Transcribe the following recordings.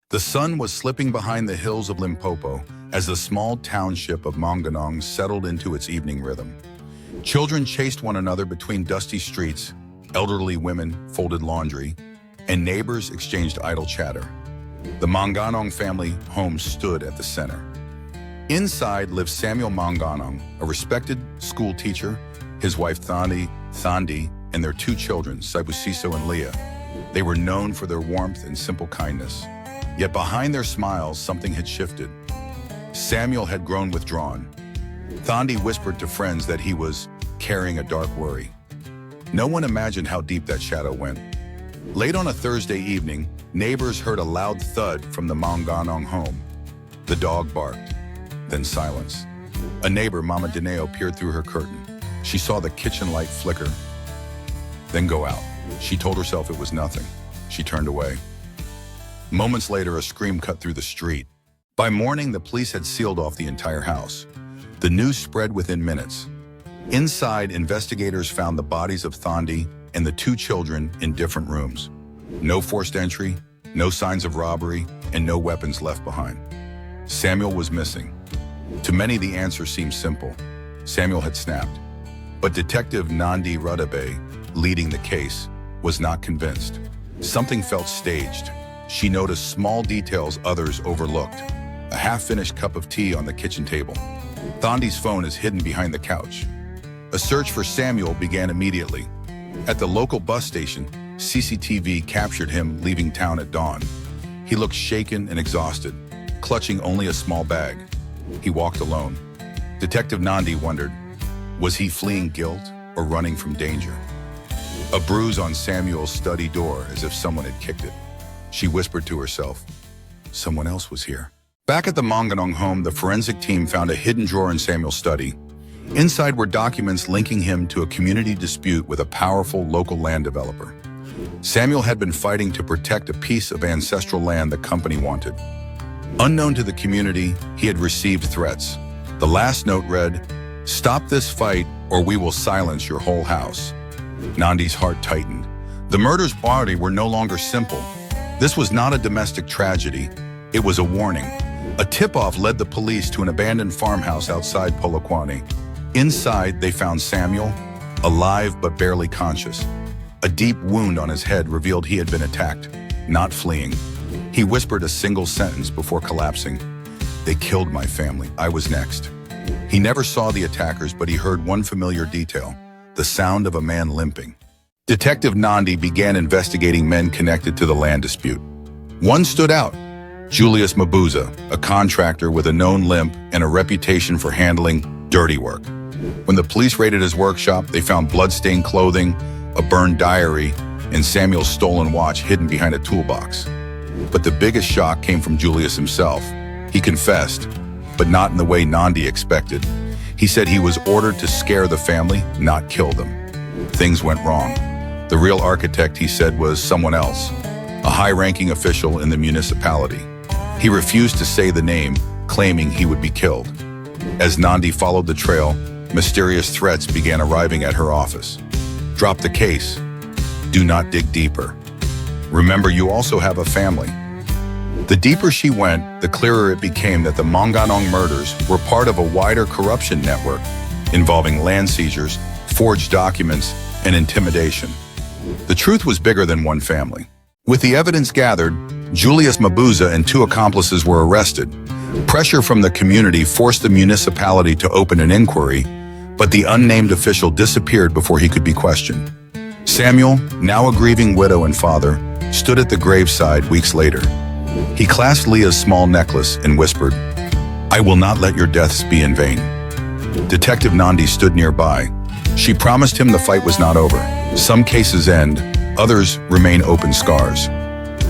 The sun was slipping behind the hills of Limpopo as the small township of Maungannong settled into its evening rhythm. Children chased one another between dusty streets, elderly women folded laundry, and neighbors exchanged idle chatter. The Maungannong family home stood at the center. Inside lived Samuel Maungannong, a respected school teacher, his wife Thandi, and their two children, Sibusiso and Leah. They were known for their warmth and simple kindness. Yet behind their smiles, something had shifted. Samuel had grown withdrawn. Thandi whispered to friends that he was carrying a dark worry. No one imagined how deep that shadow went. Late on a Thursday evening, neighbors heard a loud thud from the Maungannong home. The dog barked, then silence. A neighbor, Mama Dineo, peered through her curtain. She saw the kitchen light flicker, then go out. She told herself it was nothing. She turned away. Moments later, a scream cut through the street. By morning, the police had sealed off the entire house. The news spread within minutes. Inside, investigators found the bodies of Thandi and the two children in different rooms. No forced entry, no signs of robbery, and no weapons left behind. Samuel was missing. To many, the answer seemed simple. Samuel had snapped. But Detective Nandi Radebe, leading the case, was not convinced. Something felt staged. She noticed small details others overlooked. A half-finished cup of tea on the kitchen table. Thandi's phone is hidden behind the couch. A search for Samuel began immediately. At the local bus station, CCTV captured him leaving town at dawn. He looked shaken and exhausted, clutching only a small bag. He walked alone. Detective Nandi wondered, was he fleeing guilt or running from danger? A bruise on Samuel's study door, as if someone had kicked it. She whispered to herself, someone else was here. Back at the Maungannong home, the forensic team found a hidden drawer in Samuel's study. Inside were documents linking him to a community dispute with a powerful local land developer. Samuel had been fighting to protect a piece of ancestral land the company wanted. Unknown to the community, he had received threats. The last note read, "Stop this fight or we will silence your whole house." Nandi's heart tightened. The murders body were no longer simple. This was not a domestic tragedy. It was a warning. A tip-off led the police to an abandoned farmhouse outside Polokwane. Inside, they found Samuel, alive but barely conscious. A deep wound on his head revealed he had been attacked, not fleeing. He whispered a single sentence before collapsing. "They killed my family. I was next." He never saw the attackers, but he heard one familiar detail, the sound of a man limping. Detective Nandi began investigating men connected to the land dispute. One stood out, Julius Mabuza, a contractor with a known limp and a reputation for handling dirty work. When the police raided his workshop, they found blood-stained clothing, a burned diary, and Samuel's stolen watch hidden behind a toolbox. But the biggest shock came from Julius himself. He confessed, but not in the way Nandi expected. He said he was ordered to scare the family, not kill them. Things went wrong. The real architect, he said, was someone else, a high-ranking official in the municipality. He refused to say the name, claiming he would be killed. As Nandi followed the trail, mysterious threats began arriving at her office. Drop the case. Do not dig deeper. Remember, you also have a family. The deeper she went, the clearer it became that the Maungannong murders were part of a wider corruption network involving land seizures, forged documents, and intimidation. The truth was bigger than one family. With the evidence gathered, Julius Mabuza and two accomplices were arrested. Pressure from the community forced the municipality to open an inquiry, but the unnamed official disappeared before he could be questioned. Samuel, now a grieving widow and father, stood at the graveside weeks later. He clasped Leah's small necklace and whispered, "I will not let your deaths be in vain." Detective Nandi stood nearby. She promised him the fight was not over. Some cases end, others remain open scars.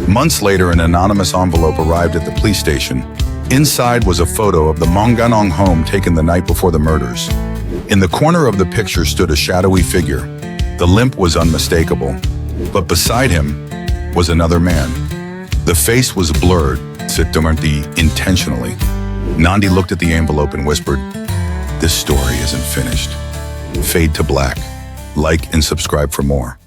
Months later, an anonymous envelope arrived at the police station. Inside was a photo of the Maungannong home taken the night before the murders. In the corner of the picture stood a shadowy figure. The limp was unmistakable, but beside him was another man. The face was blurred, intentionally. Nandi looked at the envelope and whispered, "This story isn't finished." Fade to black. Like and subscribe for more.